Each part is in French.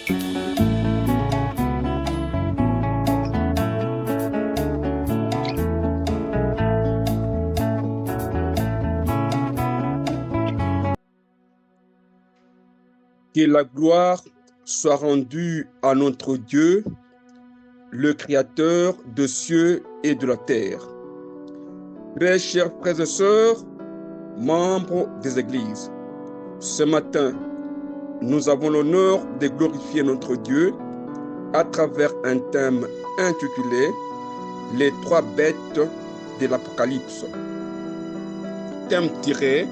Que la gloire soit rendue à notre Dieu, le Créateur des cieux et de la terre. Très chers frères et sœurs, membres des églises, ce matin, nous avons l'honneur de glorifier notre Dieu à travers un thème intitulé « Les trois bêtes de l'Apocalypse ». Thème tiré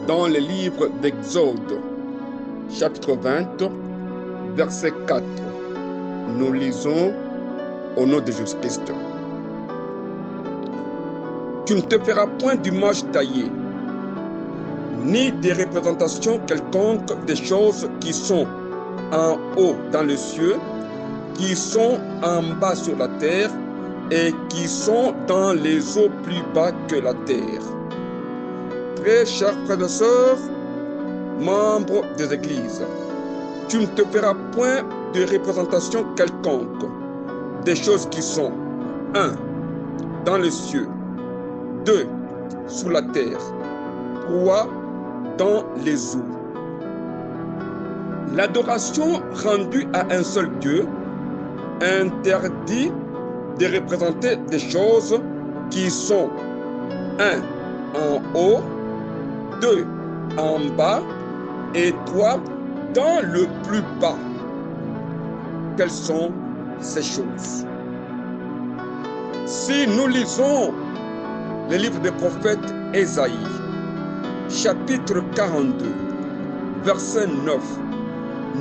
dans le livre d'Exode, chapitre 20, verset 4. Nous lisons au nom de Jésus-Christ. Tu ne te feras point d'image taillée, ni de représentation quelconque des choses qui sont en haut dans les cieux, qui sont en bas sur la terre et qui sont dans les eaux plus bas que la terre. Très chers frères et sœurs, membres des églises, tu ne te feras point de représentation quelconque des choses qui sont 1. Dans les cieux, 2. Sous la terre, 3. Dans les eaux. L'adoration rendue à un seul Dieu interdit de représenter des choses qui sont 1. En haut, 2. En bas et 3. Dans le plus bas. Quelles sont ces choses? Si nous lisons le livre des prophètes Ésaïe, chapitre 42, verset 9,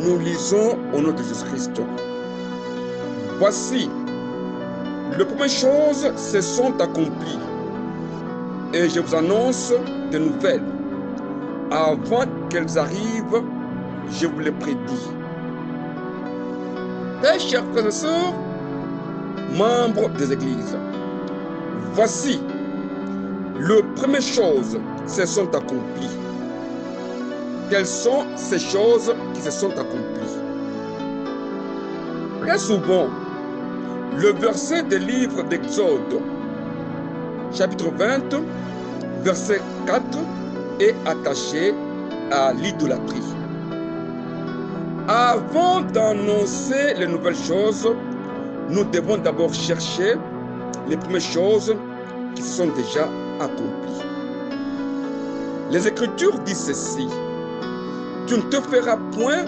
nous lisons au nom de Jésus-Christ. Voici, les premières choses se sont accomplies et je vous annonce de nouvelles. Avant qu'elles arrivent, je vous les prédis. Très chers frères et sœurs, membres des églises, voici, les premières choses se sont accomplies. Quelles sont ces choses qui se sont accomplies? Très souvent, le verset des livres d'Exode, chapitre 20, verset 4, est attaché à l'idolâtrie. Avant d'annoncer les nouvelles choses, nous devons d'abord chercher les premières choses qui sont déjà accomplies. Les Écritures disent ceci: tu ne te feras point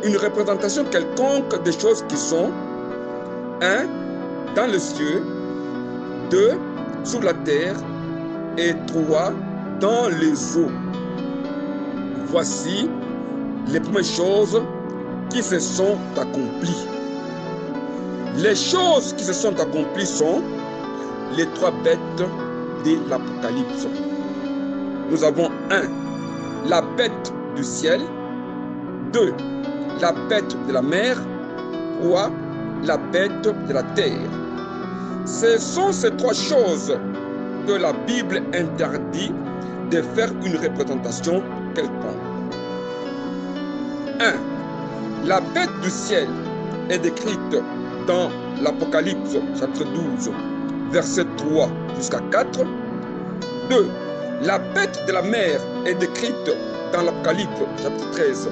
une représentation quelconque des choses qui sont 1. Dans les cieux, 2. Sur la terre et 3. Dans les eaux. Voici les premières choses qui se sont accomplies. Les choses qui se sont accomplies sont les trois bêtes de l'Apocalypse. Nous avons 1. La bête du ciel, 2. La bête de la mer, 3. La bête de la terre. Ce sont ces trois choses que la Bible interdit de faire une représentation quelconque. 1. La bête du ciel est décrite dans l'Apocalypse, chapitre 12, verset 3 jusqu'à 4. 2. La bête de la mer est décrite dans l'Apocalypse, chapitre 13,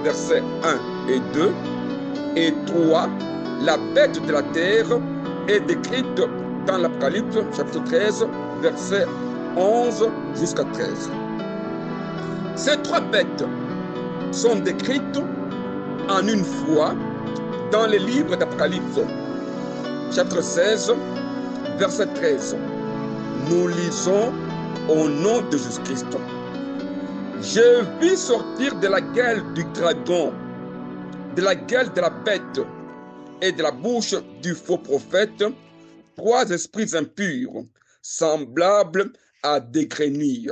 versets 1 et 2. Et 3. La bête de la terre est décrite dans l'Apocalypse, chapitre 13, versets 11 jusqu'à 13. Ces trois bêtes sont décrites en une fois dans le livre d'Apocalypse, chapitre 16, verset 13. Nous lisons au nom de Jésus-Christ. Je vis sortir de la gueule du dragon, de la gueule de la bête et de la bouche du faux prophète, trois esprits impurs, semblables à des grenouilles.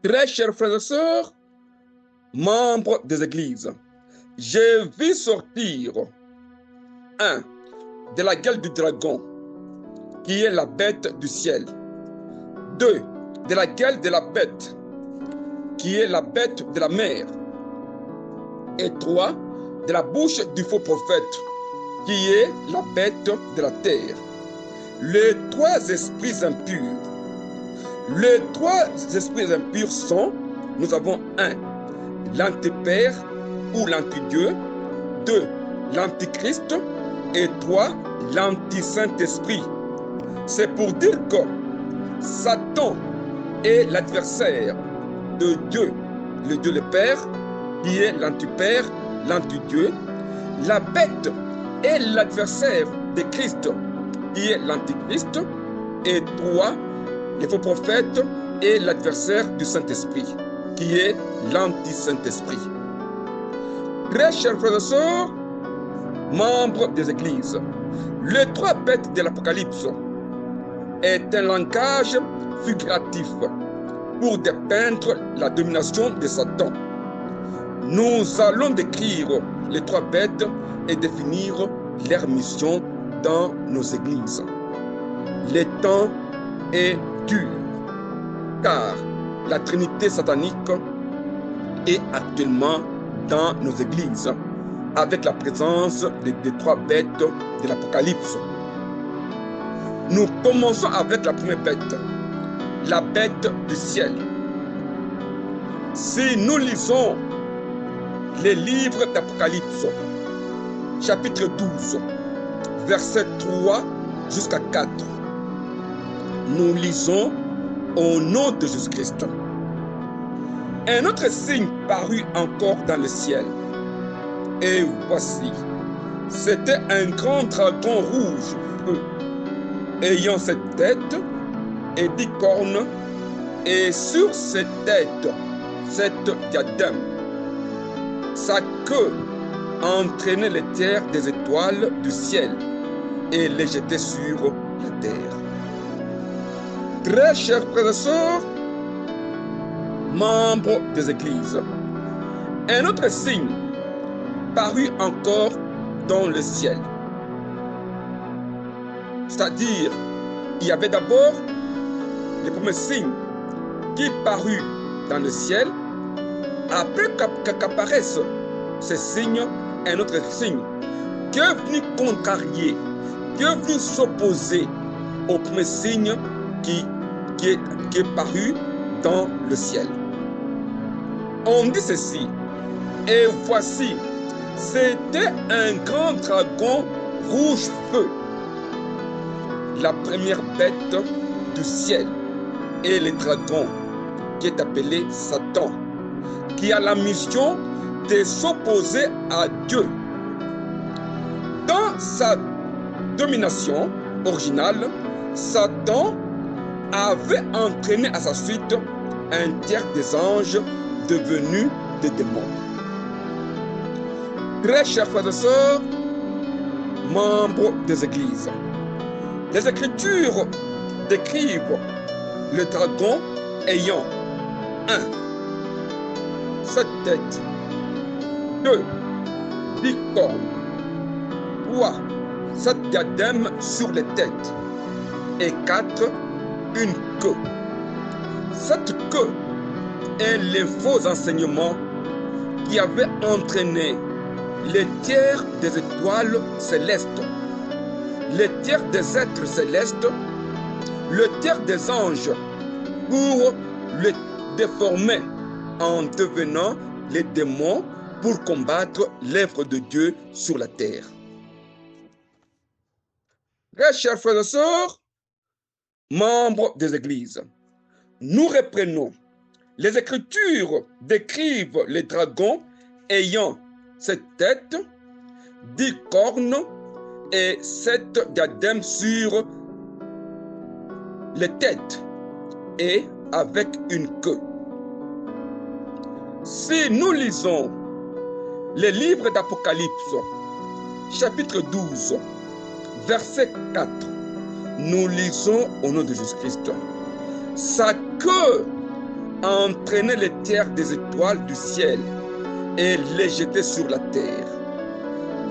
Très chers frères et sœurs, membres des églises, j'ai vu sortir 1. De la gueule du dragon, qui est la bête du ciel. 2. De la gueule de la bête, qui est la bête de la mer. Et 3. de la bouche du faux prophète, qui est la bête de la terre. Les trois esprits impurs. Les trois esprits impurs sont, nous avons un, l'antipère ou l'antidieu, deux, l'antichrist et trois, l'anti-saint-esprit. C'est pour dire que Satan est l'adversaire de Dieu, le Dieu le Père, qui est l'antipère, l'antidieu. La bête est l'adversaire de Christ, qui est l'antichrist. Et trois, les faux prophètes est l'adversaire du Saint-Esprit, qui est l'anti-Saint-Esprit. Très chers frères et sœurs, membres des églises, les trois bêtes de l'Apocalypse est un langage figuratif pour dépeindre la domination de Satan. Nous allons décrire les trois bêtes et définir leur mission dans nos églises. Le temps est dur, car la Trinité satanique est actuellement dans nos églises, avec la présence des trois bêtes de l'Apocalypse. Nous commençons avec la première bête, la bête du ciel. Si nous lisons les livres d'Apocalypse, chapitre 12, versets 3 jusqu'à 4, nous lisons au nom de Jésus-Christ. Un autre signe parut encore dans le ciel. Et voici, c'était un grand dragon rouge, ayant cette tête et 10 cornes, et sur cette tête, cette diadème. Sa queue entraînait les terres des étoiles du ciel et les jetait sur la terre. Très chers frères et sœurs, membres des églises, un autre signe parut encore dans le ciel. C'est-à-dire, il y avait d'abord le premier signe qui parut dans le ciel. Après qu'apparaisse ce signe, un autre signe qui est venu contrarier, qui est venu s'opposer au premier signe qui est paru dans le ciel. On dit ceci, et voici, c'était un grand dragon rouge feu, la première bête du ciel, et le dragon qui est appelé Satan, qui a la mission de s'opposer à Dieu. Dans sa domination originale, Satan avait entraîné à sa suite un tiers des anges devenus des démons. Très chers frères et sœurs, membres des églises, les Écritures décrivent le dragon ayant 1. Cette tête, 2. 10 cornes, 3. Cette diadème sur les têtes, et 4. Une queue. Cette queue est les faux enseignements qui avaient entraîné les tiers des étoiles célestes, les tiers des êtres célestes, le tiers des anges, pour les déformer en devenant les démons pour combattre l'œuvre de Dieu sur la terre. Très chers frères et sœurs, membres des églises, nous reprenons. Les Écritures décrivent les dragons ayant cette tête, 10 cornes et 7 diadèmes sur les têtes et avec une queue. Si nous lisons les livres d'Apocalypse, chapitre 12, verset 4, nous lisons au nom de Jésus-Christ. Sa queue entraînait les tiers des étoiles du ciel et les jetait sur la terre.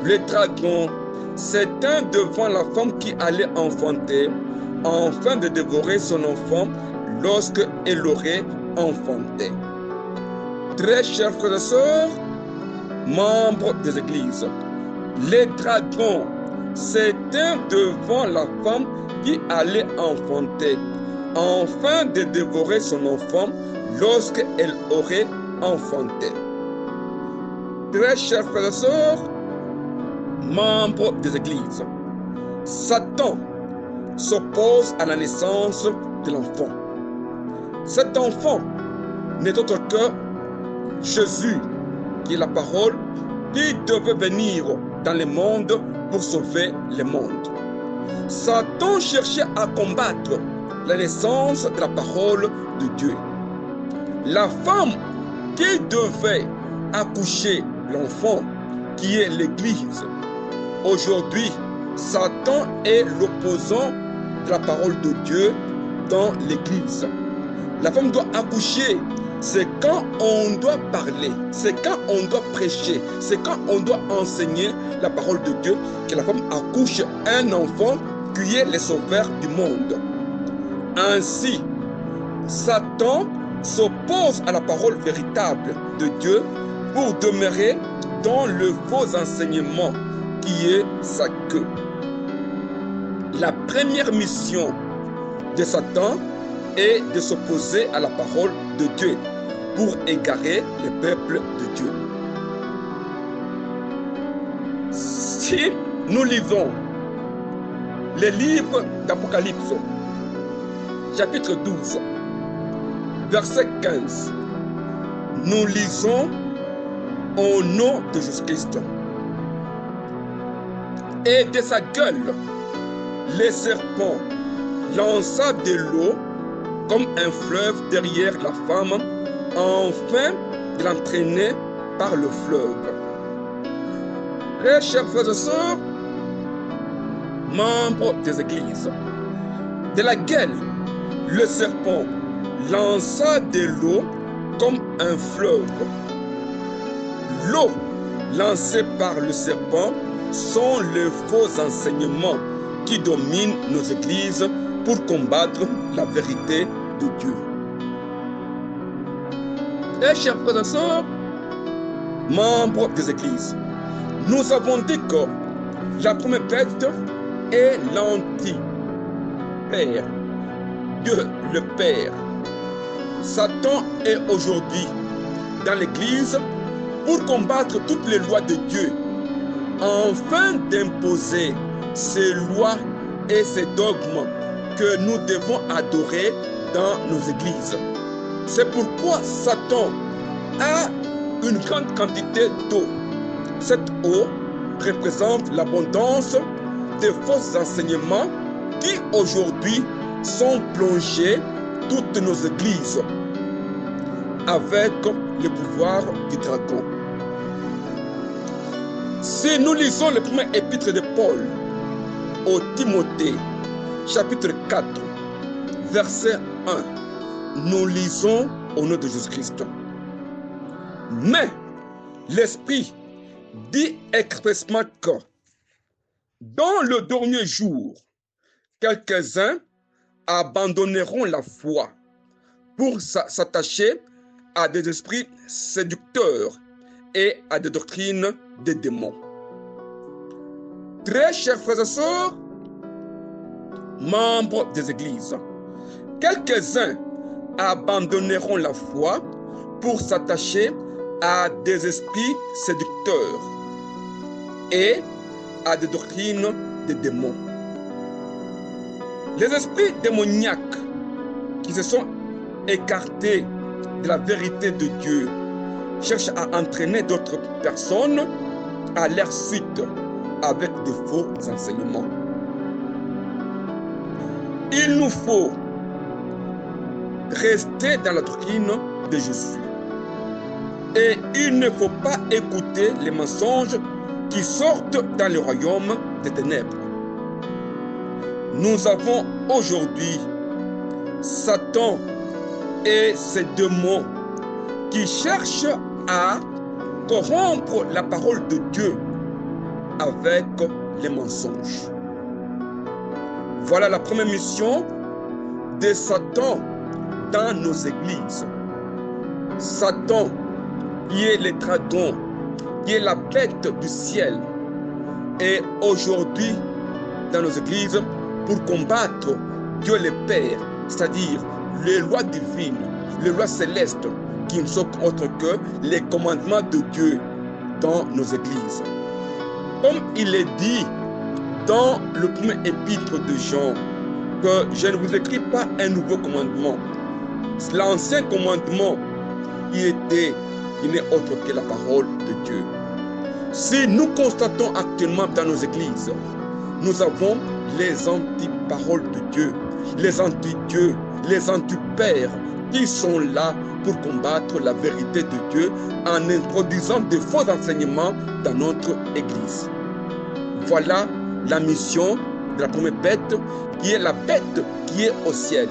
Le dragon s'éteint devant la femme qui allait enfanter, afin de dévorer son enfant lorsqu'elle aurait enfanté. Très chers frères et sœurs, membres des églises. Les dragons s'éteinrent devant la femme qui allait enfanter, afin de dévorer son enfant lorsqu'elle aurait enfanté. Très chers frères et sœurs, membres des églises, Satan s'oppose à la naissance de l'enfant. Cet enfant n'est autre que Jésus, qui est la parole qui devait venir dans le monde pour sauver le monde. Satan cherchait à combattre la naissance de la parole de Dieu. La femme qui devait accoucher l'enfant, qui est l'Église. Aujourd'hui, Satan est l'opposant de la parole de Dieu dans l'Église. La femme doit accoucher. C'est quand on doit parler, c'est quand on doit prêcher, c'est quand on doit enseigner la parole de Dieu que la femme accouche un enfant qui est le sauveur du monde. Ainsi, Satan s'oppose à la parole véritable de Dieu pour demeurer dans le faux enseignement qui est sa queue. La première mission de Satan est de s'opposer à la parole de Dieu pour égarer le peuple de Dieu. Si nous lisons le livre d'Apocalypse, chapitre 12, verset 15, nous lisons au nom de Jésus-Christ. Et de sa gueule, le serpent lança de l'eau comme un fleuve derrière la femme, afin de l'entraîner par le fleuve. Très chers frères et sœurs, membres des églises, de la gueule, le serpent lança de l'eau comme un fleuve. L'eau lancée par le serpent sont les faux enseignements qui dominent nos églises pour combattre la vérité de Dieu. Et chers frères et sœurs, membres des églises, nous avons dit que la première bête est l'anti-Père, Dieu le Père. Satan est aujourd'hui dans l'église pour combattre toutes les lois de Dieu, afin d'imposer ces lois et ces dogmes que nous devons adorer dans nos églises. C'est pourquoi Satan a une grande quantité d'eau. Cette eau représente l'abondance des faux enseignements qui aujourd'hui sont plongés toutes nos églises avec le pouvoir du dragon. Si nous lisons le premier épître de Paul au Timothée, chapitre 4, verset 1, nous lisons au nom de Jésus-Christ. Mais l'Esprit dit expressement que dans le dernier jour, quelques-uns abandonneront la foi pour s'attacher à des esprits séducteurs et à des doctrines des démons. Très chers frères et sœurs, membres des églises, quelques-uns abandonneront la foi pour s'attacher à des esprits séducteurs et à des doctrines des démons. Les esprits démoniaques qui se sont écartés de la vérité de Dieu cherchent à entraîner d'autres personnes à leur suite avec de faux enseignements. Il nous faut rester dans la doctrine de Jésus. Et il ne faut pas écouter les mensonges qui sortent dans le royaume des ténèbres. Nous avons aujourd'hui Satan et ses démons qui cherchent à corrompre la parole de Dieu avec les mensonges. Voilà la première mission de Satan dans nos églises. Satan, qui est le dragon, qui est la bête du ciel, est aujourd'hui dans nos églises pour combattre Dieu le Père, c'est-à-dire les lois divines, les lois célestes, qui ne sont autres que les commandements de Dieu dans nos églises. Comme il est dit dans le premier épître de Jean, que je ne vous écris pas un nouveau commandement. L'ancien commandement qui n'est autre que la parole de Dieu. Si nous constatons actuellement dans nos églises, nous avons les anti-paroles de Dieu, les anti-dieux, les anti-pères qui sont là pour combattre la vérité de Dieu en introduisant de faux enseignements dans notre église. Voilà la mission de la première bête, qui est la bête qui est au ciel.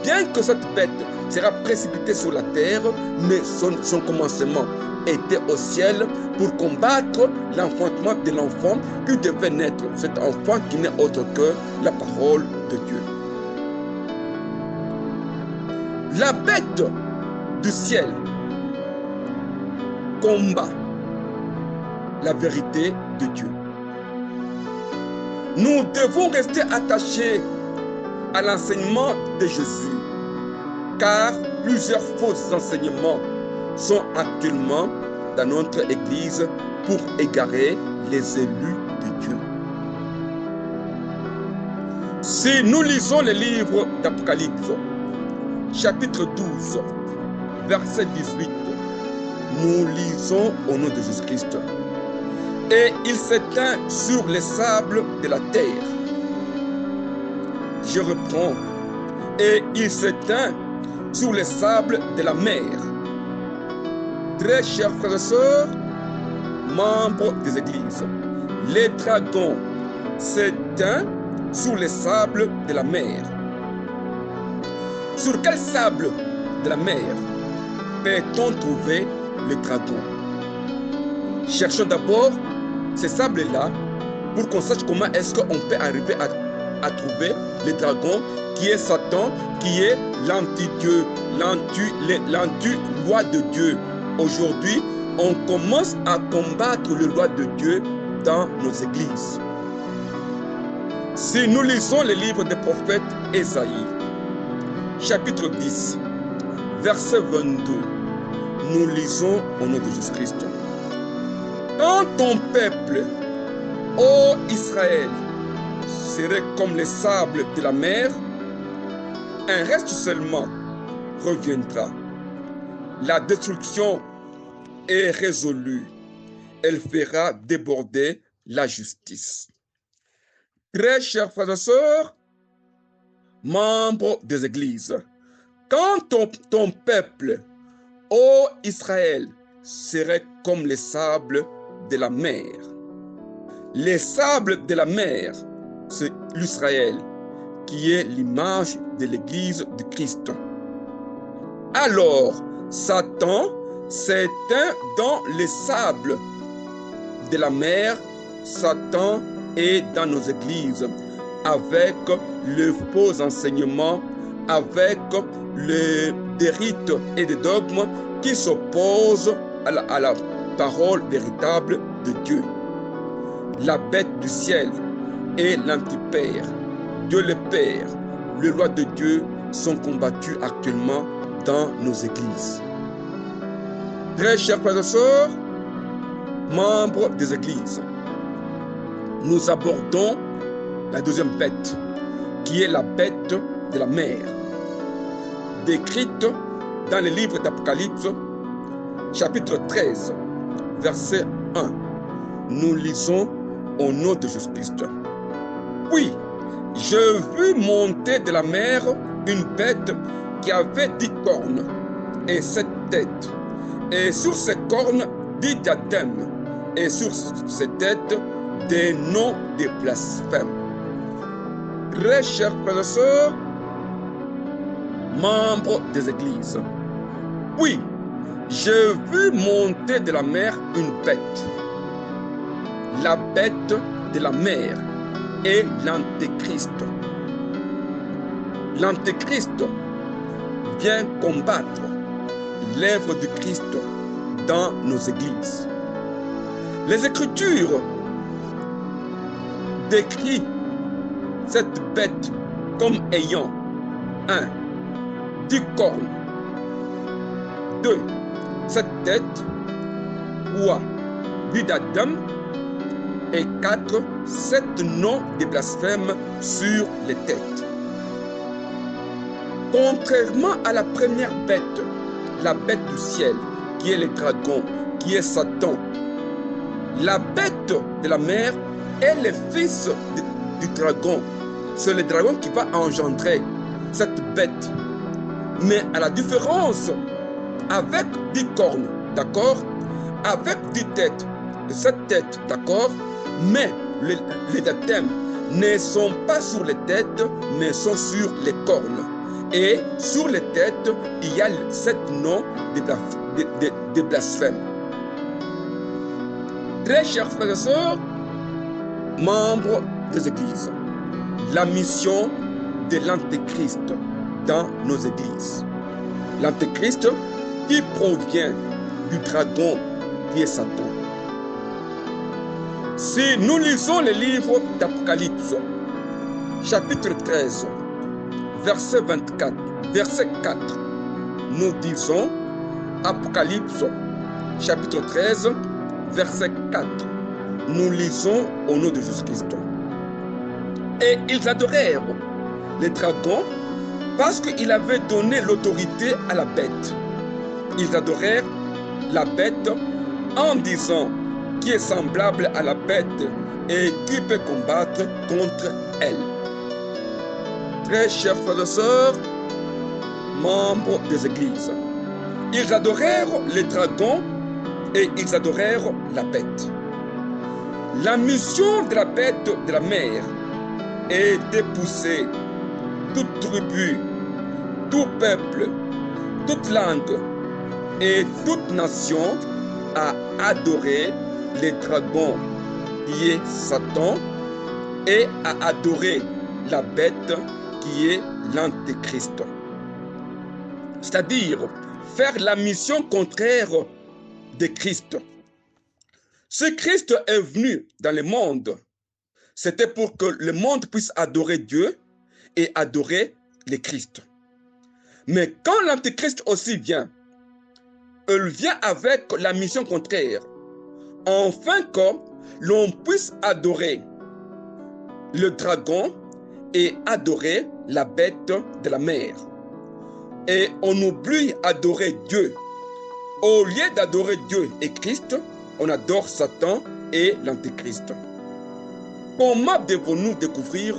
Bien que cette bête sera précipitée sur la terre, mais son commencement était au ciel pour combattre l'enfantement de l'enfant qui devait naître. Cet enfant qui n'est autre que la parole de Dieu. La bête du ciel combat la vérité de Dieu. Nous devons rester attachés à l'enseignement de Jésus, car plusieurs faux enseignements sont actuellement dans notre Église pour égarer les élus de Dieu. Si nous lisons le livre d'Apocalypse, chapitre 12, verset 18, nous lisons au nom de Jésus-Christ. Et il s'éteint sur les sables de la terre. Je reprends. Et il s'éteint sur les sables de la mer. Très chers frères et sœurs, membres des églises, les dragons s'éteignent sur les sables de la mer. Sur quel sable de la mer peut-on trouver les dragons? Cherchons d'abord ces sables-là pour qu'on sache comment est-ce qu'on peut arriver à trouver les dragons, qui est Satan, qui est l'anti-Dieu, l'anti-loi de Dieu. Aujourd'hui, on commence à combattre les lois de Dieu dans nos églises. Si nous lisons le livre des prophètes Ésaïe, chapitre 10, verset 22, nous lisons au nom de Jésus-Christ. Quand ton peuple, ô Israël, serait comme les sables de la mer, un reste seulement reviendra. La destruction est résolue. Elle fera déborder la justice. Très chers frères et sœurs, membres des églises, quand ton peuple, ô Israël, serait comme les sables de la mer. Les sables de la mer, c'est l'Israël, qui est l'image de l'Église de Christ. Alors, Satan s'éteint dans les sables de la mer. Satan est dans nos églises avec le faux enseignement, avec des rites et des dogmes qui s'opposent à la parole véritable de Dieu. La bête du ciel et l'anti-père, Dieu le Père, les lois de Dieu sont combattues actuellement dans nos églises. Très chers frères et sœurs, membres des églises, nous abordons la deuxième bête, qui est la bête de la mer, décrite dans le livre d'Apocalypse, chapitre 13, verset 1. Nous lisons au nom de Jésus-Christ. Puis, je vis monter de la mer une bête qui avait 10 cornes et 7 têtes, et sur ces cornes 10 diadèmes, et sur ces têtes des noms de blasphèmes. Très chers frères et sœurs, membres des églises, oui, j'ai vu monter de la mer une bête. La bête de la mer est l'Antéchrist. L'Antéchrist vient combattre l'œuvre du Christ dans nos églises. Les Écritures décrivent cette bête comme ayant 1. 10 cornes, 2. 7 têtes, 3. 8 d'Adam et 4. 7 noms de blasphème sur les têtes. Contrairement à la première bête, la bête du ciel, qui est le dragon, qui est Satan, la bête de la mer est le fils du dragon. C'est le dragon qui va engendrer cette bête. Mais à la différence, avec 10 cornes, d'accord, avec 10 têtes, 7 têtes, d'accord, mais les diadèmes ne sont pas sur les têtes, mais sont sur les cornes. Et sur les têtes, il y a 7 noms de blasphème. Très chers frères et sœurs, membres des églises, la mission de l'Antéchrist dans nos églises. L'Antéchrist qui provient du dragon qui est Satan. Si nous lisons le livre d'Apocalypse, chapitre 13, verset 24, verset 4, nous disons, Apocalypse, chapitre 13, verset 4, nous lisons au nom de Jésus-Christ. Et ils adorèrent les dragons parce qu'il avait donné l'autorité à la bête. Ils adorèrent la bête en disant qui est semblable à la bête et qui peut combattre contre elle. Très chers frères et sœurs, membres des églises, ils adorèrent les dragons et ils adorèrent la bête. La mission de la bête de la mer est de pousser toute tribu, tout peuple, toute langue et toute nation à adorer les dragons qui est Satan et à adorer la bête qui est l'Antéchrist. C'est-à-dire faire la mission contraire de Christ. Si Christ est venu dans le monde, c'était pour que le monde puisse adorer Dieu et adorer le Christ. Mais quand l'Antéchrist aussi vient, il vient avec la mission contraire, afin que l'on puisse adorer le dragon et adorer la bête de la mer. Et on oublie adorer Dieu. Au lieu d'adorer Dieu et Christ, on adore Satan et l'Antéchrist. Comment devons-nous découvrir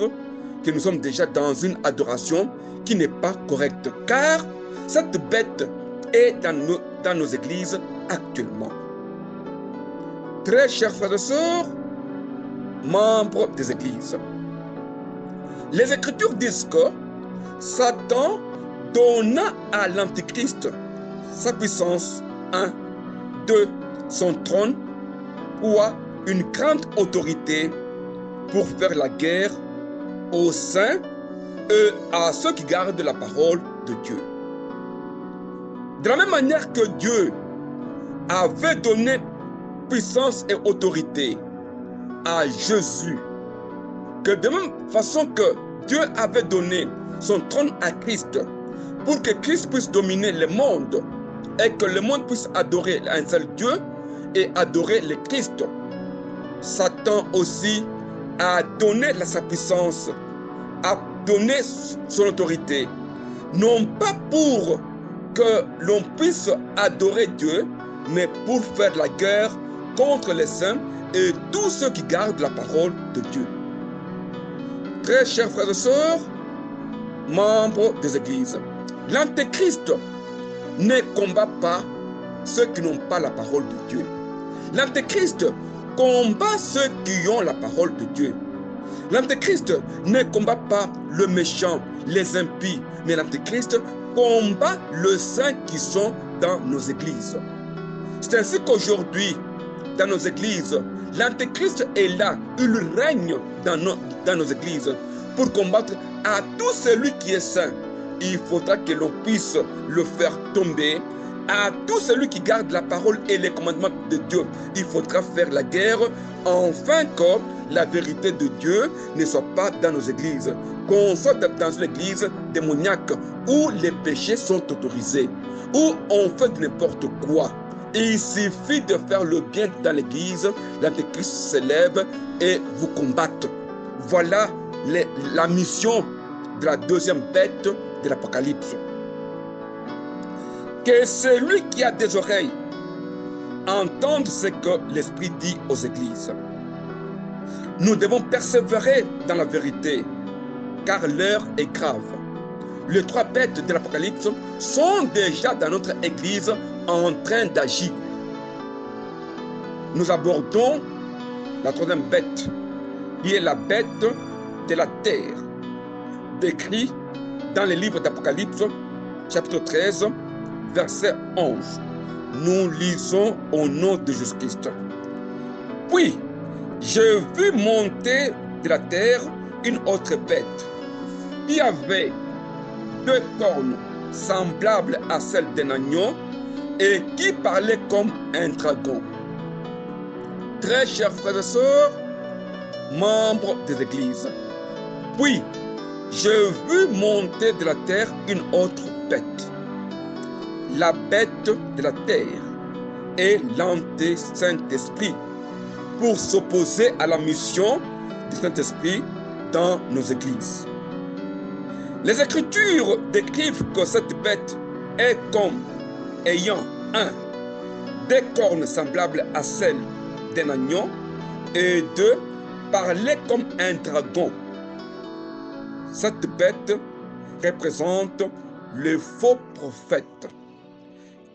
que nous sommes déjà dans une adoration qui n'est pas correcte? Car cette bête est dans nos églises actuellement. Très chers frères et sœurs, membres des églises, les Écritures disent que Satan donna à l'Antéchrist sa puissance, 1, 2, son trône, ou une grande autorité pour faire la guerre aux saints et à ceux qui gardent la parole de Dieu. De la même manière que Dieu avait donné puissance et autorité à Jésus, que de même façon que Dieu avait donné son trône à Christ pour que Christ puisse dominer le monde et que le monde puisse adorer un seul Dieu et adorer le Christ, Satan aussi a donné sa puissance, a donné son autorité, non pas pour que l'on puisse adorer Dieu, mais pour faire la guerre contre les saints et tous ceux qui gardent la parole de Dieu. Très chers frères et sœurs, membres des églises, l'Antéchrist ne combat pas ceux qui n'ont pas la parole de Dieu. L'Antéchrist combat ceux qui ont la parole de Dieu. L'Antéchrist ne combat pas le méchant, les impies, mais l'Antéchrist combat les saints qui sont dans nos églises. C'est ainsi qu'aujourd'hui, dans nos églises, l'Antéchrist est là, il règne dans nos églises pour combattre à tout celui qui est saint. Il faudra que l'on puisse le faire tomber À tout celui qui garde la parole et les commandements de Dieu, il faudra faire la guerre afin que la vérité de Dieu ne soit pas dans nos églises. Qu'on soit dans une église démoniaque où les péchés sont autorisés, où on fait n'importe quoi. Il suffit de faire le bien dans l'église, l'Antéchrist se lève et vous combatte. Voilà la mission de la deuxième bête de l'Apocalypse. Que celui qui a des oreilles entende ce que l'Esprit dit aux églises. Nous devons persévérer dans la vérité, car l'heure est grave. Les trois bêtes de l'Apocalypse sont déjà dans notre église en train d'agir. Nous abordons la troisième bête, qui est la bête de la terre, décrit dans le livre d'Apocalypse, chapitre 13, verset 11. Nous lisons au nom de Jésus-Christ. Puis, j'ai vu monter de la terre une autre bête qui avait deux cornes semblables à celles d'un agneau et qui parlait comme un dragon. Très chers frères et sœurs, membres des églises, puis j'ai vu monter de la terre une autre bête. La bête de la terre est l'anti-Saint-Esprit pour s'opposer à la mission du Saint-Esprit dans nos églises. Les Écritures décrivent que cette bête est comme ayant des cornes semblables à celles d'un agneau et parler comme un dragon. Cette bête représente le faux prophète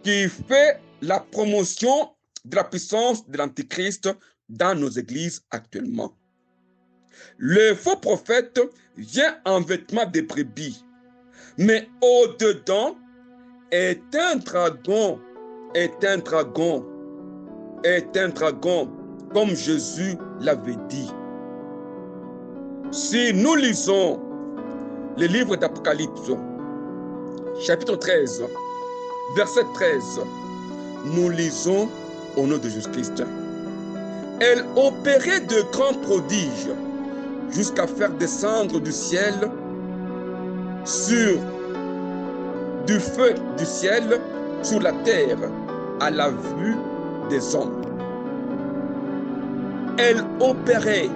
qui fait la promotion de la puissance de l'Antichrist dans nos églises actuellement. Le faux prophète vient en vêtements de brebis, mais au-dedans est un dragon, comme Jésus l'avait dit. Si nous lisons le livre d'Apocalypse, chapitre 13, verset 13, nous lisons au nom de Jésus-Christ. Elle opérait de grands prodiges jusqu'à faire descendre du ciel du feu du ciel sur la terre à la vue des hommes. Elle opérait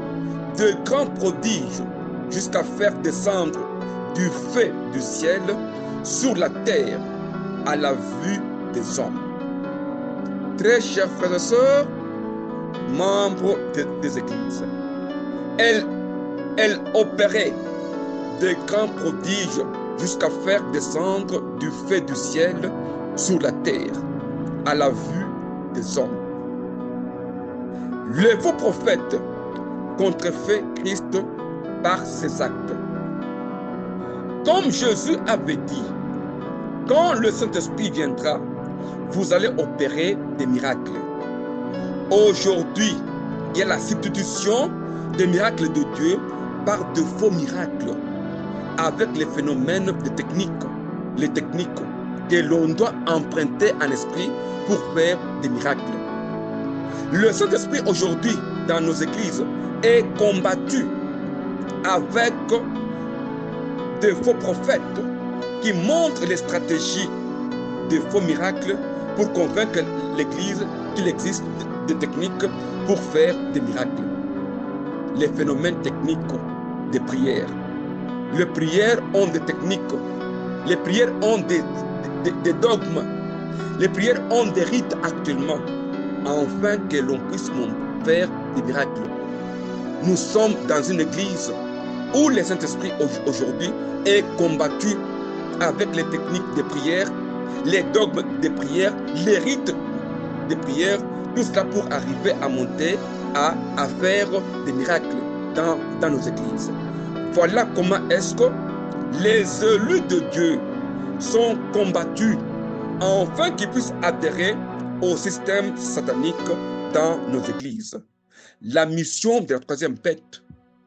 de grands prodiges jusqu'à faire descendre du feu du ciel sur la terre à la vue des hommes. Très chers frères et sœurs, membres des églises, elle opérait de grands prodiges jusqu'à faire descendre du feu du ciel sur la terre à la vue des hommes. Le faux prophète contrefait Christ par ses actes. Comme Jésus avait dit, quand le Saint-Esprit viendra, vous allez opérer des miracles. Aujourd'hui, il y a la substitution des miracles de Dieu par de faux miracles, avec les phénomènes de les techniques que l'on doit emprunter en esprit pour faire des miracles. Le Saint-Esprit aujourd'hui dans nos églises est combattu avec de faux prophètes qui montrent les stratégies de faux miracles pour convaincre l'Église qu'il existe des techniques pour faire des miracles. Les phénomènes techniques des prières. Les prières ont des techniques. Les prières ont des dogmes. Les prières ont des rites actuellement, afin que l'on puisse faire des miracles. Nous sommes dans une église où le Saint-Esprit aujourd'hui est combattu avec les techniques de prière, les dogmes de prière, les rites de prière, tout cela pour arriver à monter, à faire des miracles dans nos églises. Voilà comment est-ce que les élus de Dieu sont combattus afin qu'ils puissent adhérer au système satanique dans nos églises. La mission de la troisième bête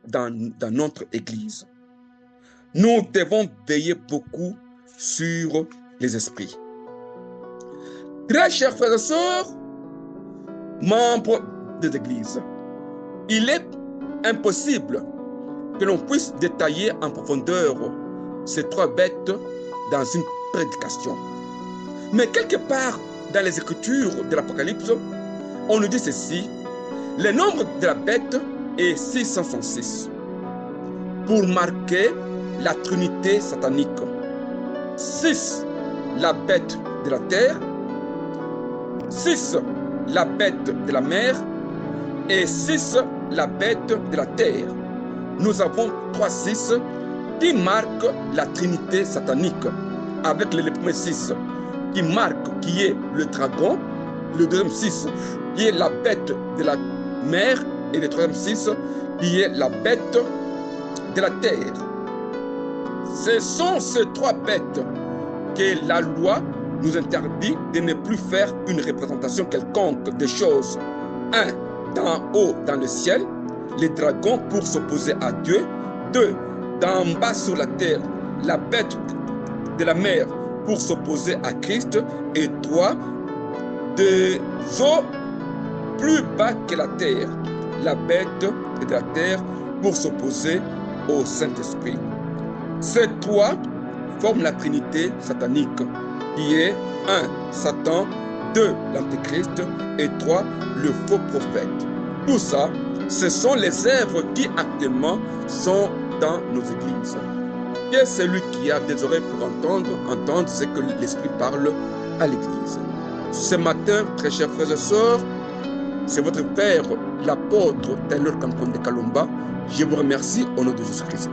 dans notre église. Nous devons veiller beaucoup sur les esprits. Très chers frères et sœurs, membres des églises, il est impossible que l'on puisse détailler en profondeur ces 3 bêtes dans une prédication. Mais quelque part dans les Écritures de l'Apocalypse, on nous dit ceci: le nombre de la bête est 666 pour marquer la trinité satanique. 6, la bête de la terre, 6, la bête de la mer et 6, la bête de la terre. Nous avons 3 6 qui marquent la trinité satanique, avec le premier 6 qui marque, qui est le dragon, le deuxième 6 qui est la bête de la mer et le troisième 6 qui est la bête de la terre. Ce sont ces 3 bêtes que la loi nous interdit de ne plus faire une représentation quelconque des choses. 1, d'en haut dans le ciel, les dragons pour s'opposer à Dieu. 2, d'en bas sur la terre, la bête de la mer pour s'opposer à Christ. Et 3, des eaux plus bas que la terre, la bête de la terre pour s'opposer au Saint-Esprit. Ces 3 forment la trinité satanique, qui est 1, Satan, 2, l'Antéchrist et 3, le faux prophète. Tout ça, ce sont les œuvres qui actuellement sont dans nos églises. Et celui qui a des oreilles pour entendre ce que l'Esprit parle à l'Église. Ce matin, très chers frères et sœurs, c'est votre Père, l'apôtre Taylor Kampong de Kalumba. Je vous remercie au nom de Jésus-Christ.